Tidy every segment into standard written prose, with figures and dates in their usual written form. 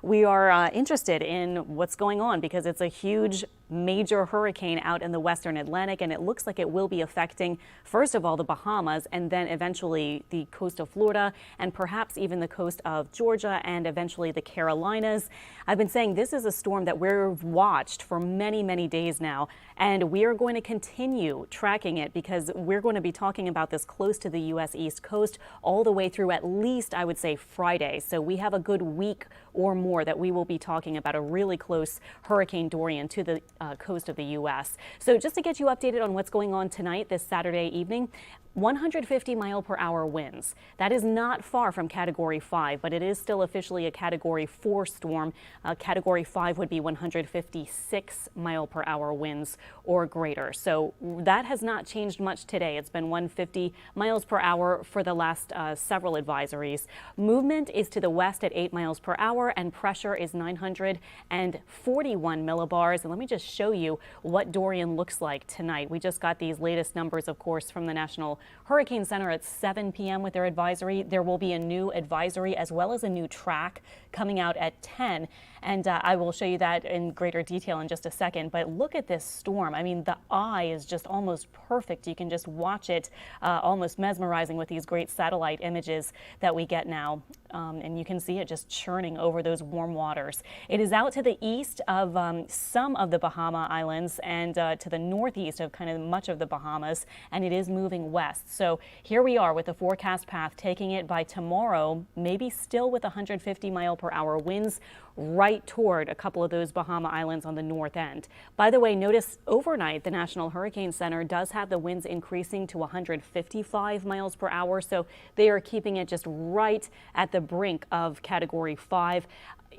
We are interested in what's going on because it's a huge major hurricane out in the western Atlantic, and it looks like it will be affecting, first of all, the Bahamas, and then eventually the coast of Florida, and perhaps even the coast of Georgia, and eventually the Carolinas. I've been saying this is a storm that we've watched for many days now, and we are going to continue tracking it because we're going to be talking about this close to the U.S. East Coast all the way through at least, I would say, Friday. So we have a good week or more that we will be talking about a really close Hurricane Dorian to the coast of the U.S. So just to get you updated on what's going on tonight, this Saturday evening, 150-mile-per-hour winds. That is not far from Category 5, but it is still officially a Category 4 storm. Category 5 would be 156-mile-per-hour winds or greater. So that has not changed much today. It's been 150 miles per hour for the last several advisories. Movement is to the west at 8 miles per hour, and pressure is 941 millibars. And let me just show you what Dorian looks like tonight. We just got these latest numbers, of course, from the National Hurricane Center at 7 p.m. with their advisory. There will be a new advisory as well as a new track coming out at 10. And I will show you that in greater detail in just a second. But look at this storm. I mean, the eye is just almost perfect. You can just watch it, almost mesmerizing with these great satellite images that we get now. And you can see it just churning over those warm waters. It is out to the east of some of the Bahama Islands and to the northeast of kind of much of the Bahamas, and it is moving west. So here we are with the forecast path, taking it by tomorrow, maybe still with 150-mile-per-hour winds, right toward a couple of those Bahama Islands on the north end. By the way, notice overnight the National Hurricane Center does have the winds increasing to 155 miles per hour, so they are keeping it just right at the brink of Category 5.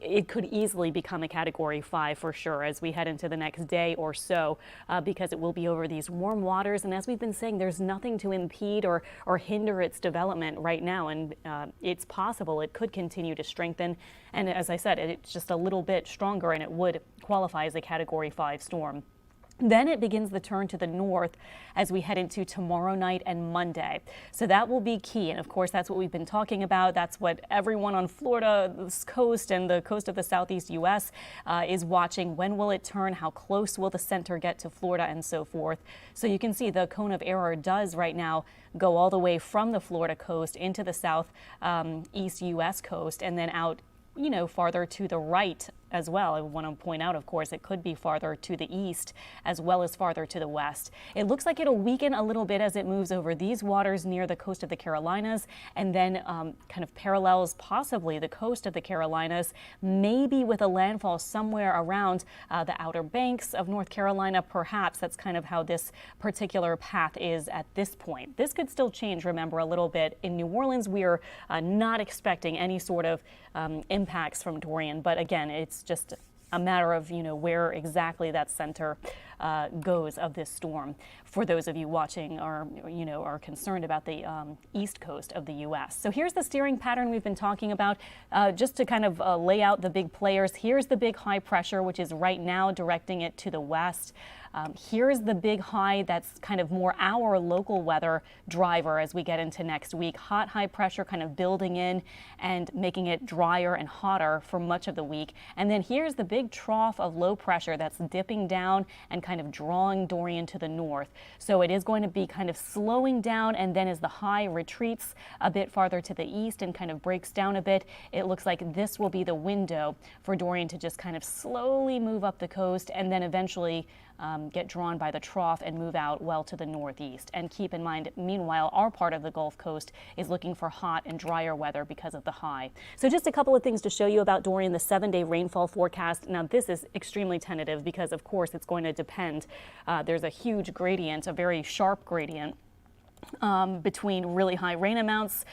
It could easily become a Category 5 for sure as we head into the next day or so because it will be over these warm waters. And as we've been saying, there's nothing to impede or hinder its development right now. And it's possible it could continue to strengthen. And as I said, it's just a little bit stronger and it would qualify as a Category 5 storm. Then it begins the turn to the north as we head into tomorrow night and Monday. So that will be key. And of course, that's what we've been talking about. That's what everyone on Florida's coast and the coast of the southeast U.S. Is watching. When will it turn? How close will the center get to Florida and so forth? So you can see the cone of error does right now go all the way from the Florida coast into the south east U.S. coast and then out, you know, farther to the right as well. I want to point out, of course, it could be farther to the east as well as farther to the west. It looks like it'll weaken a little bit as it moves over these waters near the coast of the Carolinas and then kind of parallels possibly the coast of the Carolinas, maybe with a landfall somewhere around the Outer Banks of North Carolina, perhaps. That's kind of how this particular path is at this point. This could still change, remember, a little bit. In New Orleans, we are not expecting any sort of impacts from Dorian, but again, it's just a matter of, you know, where exactly that center goes of this storm. For those of you watching or, you know, are concerned about the east coast of the U.S. So here's the steering pattern we've been talking about. Just to kind of lay out the big players, here's the big high pressure, which is right now directing it to the west. Here's the big high that's kind of more our local weather driver as we get into next week. Hot high pressure kind of building in and making it drier and hotter for much of the week. And then here's the big trough of low pressure that's dipping down and kind of drawing Dorian to the north. So it is going to be kind of slowing down, and then as the high retreats a bit farther to the east and kind of breaks down a bit, it looks like this will be the window for Dorian to just kind of slowly move up the coast and then eventually get drawn by the trough and move out well to the northeast. And keep in mind, meanwhile, our part of the Gulf Coast is looking for hot and drier weather because of the high. So just a couple of things to show you about Dorian, the 7-day rainfall forecast. Now, this is extremely tentative because, of course, it's going to depend. There's a huge gradient, a very sharp gradient between really high rain amounts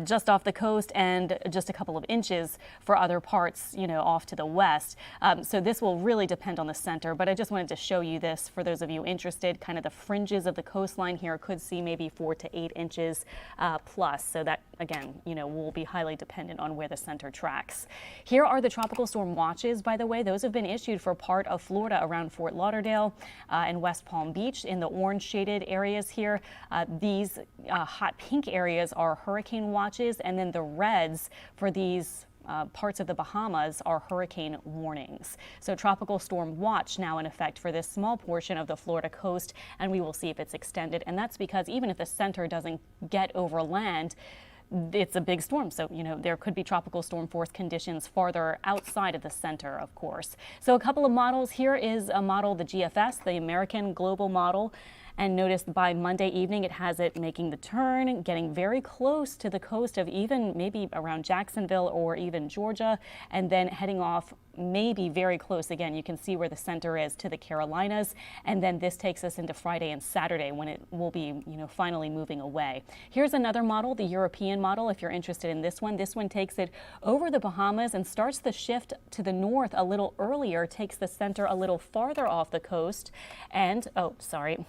just off the coast and just a couple of inches for other parts, you know, off to the west. So this will really depend on the center, but I just wanted to show you this for those of you interested. Kind of the fringes of the coastline here could see maybe 4 to 8 inches plus. So that, again, you know, will be highly dependent on where the center tracks. Here are the tropical storm watches, by the way. Those have been issued for part of Florida around Fort Lauderdale and West Palm Beach in the orange shaded areas here. These hot pink areas are hurricane watches, and then the reds for these parts of the Bahamas are hurricane warnings. So tropical storm watch now in effect for this small portion of the Florida coast, and we will see if it's extended. And that's because even if the center doesn't get over land, it's a big storm. So, there could be tropical storm force conditions farther outside of the center, of course. So a couple of models. Here is a model, the GFS, the American Global Model. And notice by Monday evening, it has it making the turn, getting very close to the coast of even maybe around Jacksonville or even Georgia, and then heading off maybe very close. Again, you can see where the center is to the Carolinas. And then this takes us into Friday and Saturday when it will be, finally moving away. Here's another model, the European model, if you're interested in this one. This one takes it over the Bahamas and starts the shift to the north a little earlier, takes the center a little farther off the coast. And, oh, sorry.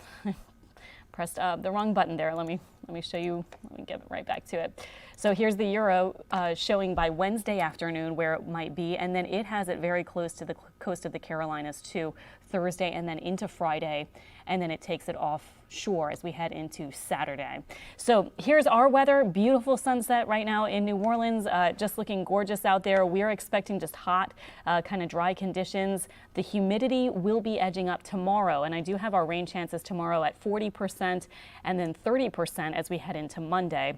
Pressed the wrong button there. Let me show you. Let me get right back to it. So here's the Euro showing by Wednesday afternoon where it might be, and then it has it very close to the coast of the Carolinas too, Thursday and then into Friday, and then it takes it offshore as we head into Saturday. So here's our weather. Beautiful sunset right now in New Orleans, just looking gorgeous out there. We're expecting just hot, kind of dry conditions. The humidity will be edging up tomorrow, and I do have our rain chances tomorrow at 40% and then 30% as we head into Monday.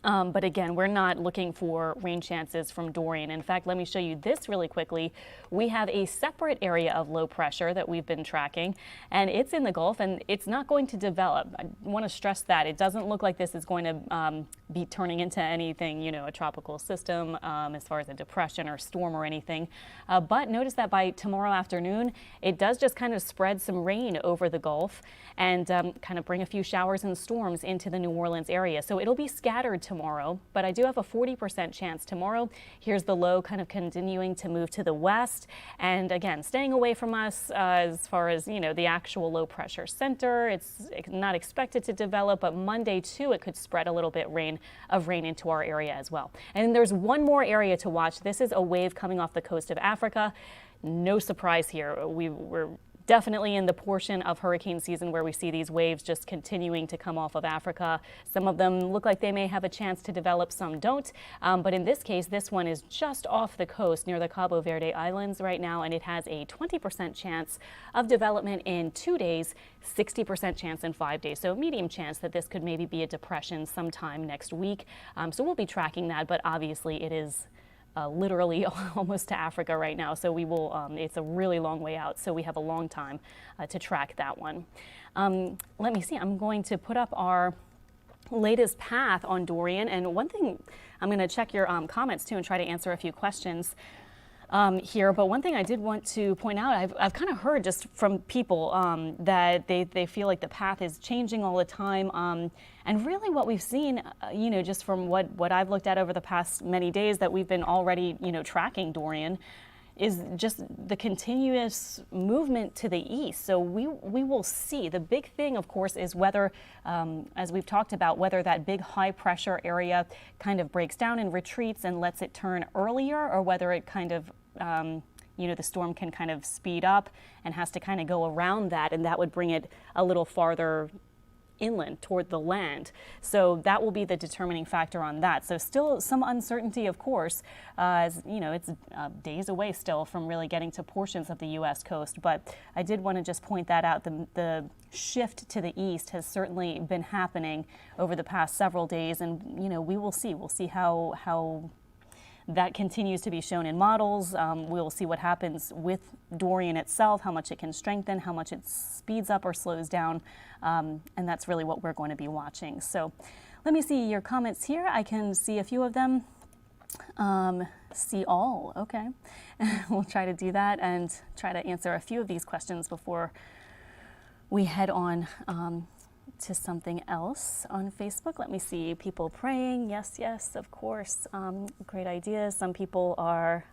But again, we're not looking for rain chances from Dorian. In fact, let me show you this really quickly. We have a separate area of low pressure that we've been tracking, and it's in the Gulf, and it's not going to develop. I want to stress that. It doesn't look like this is going to be turning into anything, a tropical system as far as a depression or storm or anything. But notice that by tomorrow afternoon, it does just kind of spread some rain over the Gulf and kind of bring a few showers and storms into the New Orleans area. So it'll be scattered tomorrow, but I do have a 40% chance tomorrow. Here's the low kind of continuing to move to the west, and again staying away from us as far as the actual low pressure center. It's not expected to develop, but Monday too it could spread a little bit of rain into our area as well. And there's one more area to watch. This is a wave coming off the coast of Africa. No surprise here. We're definitely in the portion of hurricane season where we see these waves just continuing to come off of Africa. Some of them look like they may have a chance to develop, some don't. But in this case, this one is just off the coast near the Cabo Verde Islands right now, and it has a 20% chance of development in 2 days, 60% chance in 5 days. So medium chance that this could maybe be a depression sometime next week. So we'll be tracking that, but obviously it is literally almost to Africa right now. So we will, it's a really long way out. So we have a long time to track that one. Let me see, I'm going to put up our latest path on Dorian. And one thing, I'm going to check your comments too and try to answer a few questions here. But one thing I did want to point out, I've kind of heard just from people that they feel like the path is changing all the time. And really what we've seen, just from what I've looked at over the past many days that we've been already, tracking Dorian, is just the continuous movement to the east. So we will see. The big thing, of course, is whether, as we've talked about, whether that big high pressure area kind of breaks down and retreats and lets it turn earlier, or whether it kind of the storm can kind of speed up and has to kind of go around that, and that would bring it a little farther inland toward the land. So that will be the determining factor on that. So still some uncertainty, of course, as it's days away still from really getting to portions of the U.S. coast. But I did want to just point that out. The shift to the east has certainly been happening over the past several days, and we will see. We'll see how that continues to be shown in models. We'll see what happens with Dorian itself, how much it can strengthen, how much it speeds up or slows down, and that's really what we're going to be watching. So let me see your comments here. I can see a few of them. See all, okay. We'll try to do that and try to answer a few of these questions before we head on to something else on Facebook. Let me see, people praying. Yes, of course. Great ideas. Some people are,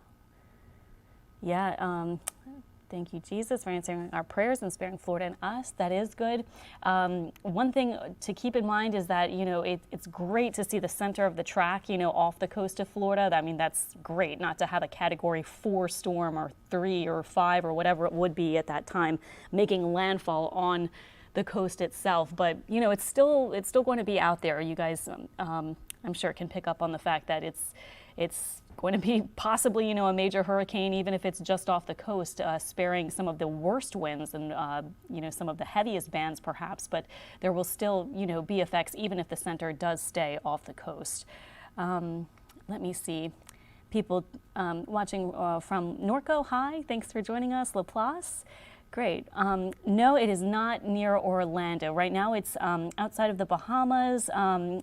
thank you, Jesus, for answering our prayers and sparing Florida and us. That is good. One thing to keep in mind is that, it's great to see the center of the track, off the coast of Florida. I mean, that's great not to have a Category 4 storm or 3 or 5 or whatever it would be at that time making landfall on the coast itself, but it's still going to be out there. You guys, I'm sure, can pick up on the fact that it's going to be possibly, you know, a major hurricane, even if it's just off the coast, sparing some of the worst winds and, you know, some of the heaviest bands perhaps, but there will still, you know, be effects even if the center does stay off the coast. Let me see. People watching from Norco, hi, thanks for joining us. Laplace, great. No, it is not near Orlando. Right now it's outside of the Bahamas.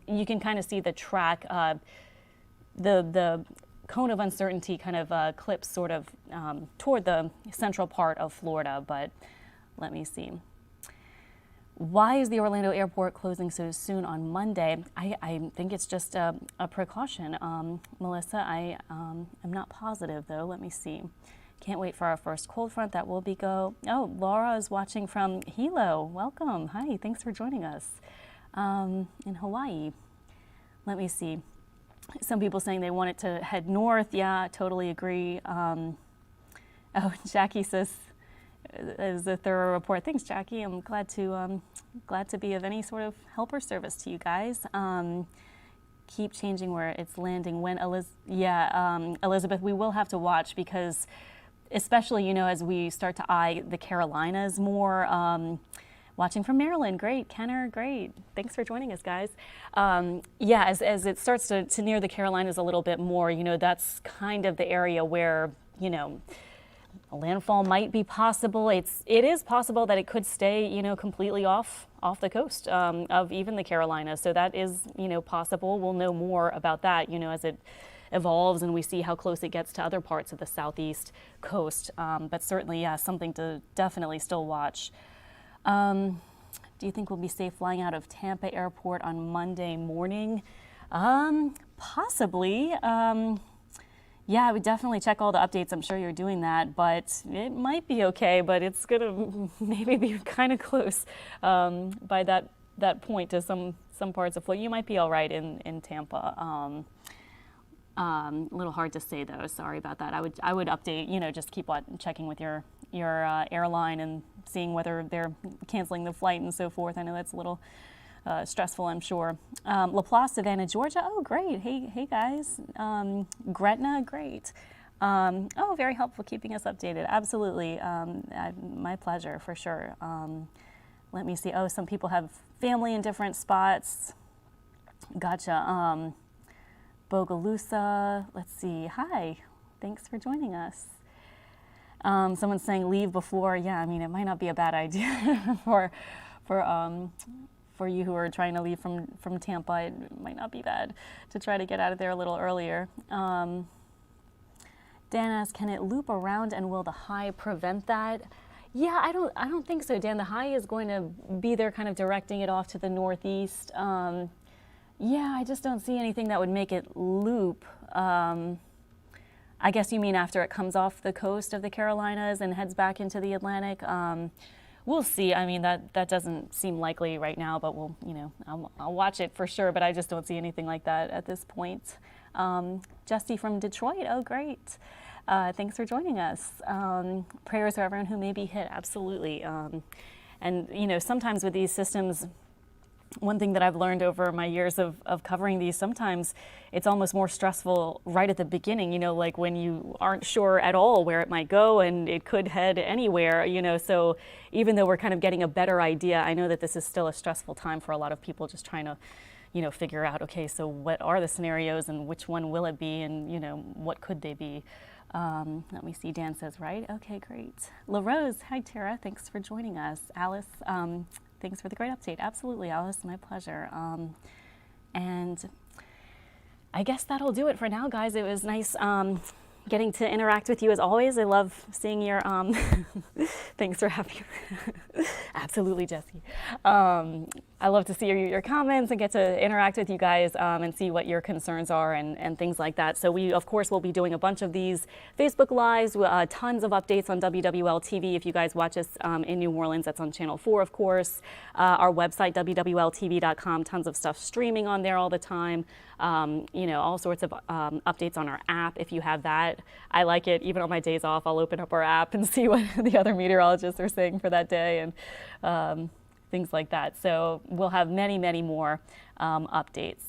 You can kind of see the track, the cone of uncertainty kind of clips sort of toward the central part of Florida, but let me see. Why is the Orlando airport closing so soon on Monday? I think it's just a precaution. Melissa, I am not positive though. Let me see. Can't wait for our first cold front. That will be go. Oh, Laura is watching from Hilo. Welcome. Hi, thanks for joining us in Hawaii. Let me see. Some people saying they want it to head north. Yeah, totally agree. Oh, Jackie says, is a thorough report. Thanks, Jackie. I'm glad to be of any sort of help or service to you guys. Keep changing where it's landing. When Elizabeth, we will have to watch because, especially, you know, as we start to eye the Carolinas more. Watching from Maryland, great. Kenner, great. Thanks for joining us, guys. Yeah, as it starts to near the Carolinas a little bit more, you know, that's kind of the area where, you know, a landfall might be possible. It is possible that it could stay, you know, completely off the coast of even the Carolinas. So that is, you know, possible. We'll know more about that, you know, as it evolves and we see how close it gets to other parts of the southeast coast. But certainly, yeah, something to definitely still watch. Do you think we'll be safe flying out of Tampa Airport on Monday morning? Possibly. Yeah, I would definitely check all the updates. I'm sure you're doing that, but it might be okay, but it's going to maybe be kind of close by that point to some parts of Florida. You might be all right in Tampa. A little hard to say, though. Sorry about that. I would update, you know, just keep checking with your airline and seeing whether they're canceling the flight and so forth. I know that's a little stressful, I'm sure. Laplace, Savannah, Georgia. Oh, great. Hey guys. Gretna, great. Oh, very helpful keeping us updated. Absolutely. My pleasure, for sure. Let me see. Oh, some people have family in different spots. Gotcha. Bogalusa. Let's see. Hi. Thanks for joining us. Someone's saying leave before. Yeah, I mean, it might not be a bad idea for you who are trying to leave from Tampa. It might not be bad to try to get out of there a little earlier. Dan asks, can it loop around and will the high prevent that? Yeah, I don't think so, Dan. The high is going to be there kind of directing it off to the northeast. Yeah, I just don't see anything that would make it loop. I guess you mean after it comes off the coast of the Carolinas and heads back into the Atlantic. We'll see. I mean, that doesn't seem likely right now, but we'll, you know, I'll watch it for sure, but I just don't see anything like that at this point. Justy from Detroit, oh, great. Thanks for joining us. Prayers for everyone who may be hit, absolutely. And, you know, sometimes with these systems, one thing that I've learned over my years of covering these, sometimes it's almost more stressful right at the beginning, you know, like when you aren't sure at all where it might go and it could head anywhere, you know. So even though we're kind of getting a better idea, I know that this is still a stressful time for a lot of people just trying to, you know, figure out, okay, so what are the scenarios and which one will it be and, you know, what could they be? Let me see, Dan says, right? Okay, great. La Rose, hi Tara, thanks for joining us. Alice, thanks for the great update. Absolutely, Alice, my pleasure. And I guess that'll do it for now, guys. It was nice getting to interact with you as always. I love seeing your, thanks for having me. Absolutely, Jesse. I love to see your comments and get to interact with you guys and see what your concerns are and things like that. So we, of course, will be doing a bunch of these Facebook Lives, tons of updates on WWL TV. If you guys watch us in New Orleans, that's on Channel 4, of course. Our website, WWLTV.com, tons of stuff streaming on there all the time. You know, all sorts of updates on our app if you have that. I like it. Even on my days off, I'll open up our app and see what the other meteorologists are saying for that day and things like that. So we'll have many, many more updates.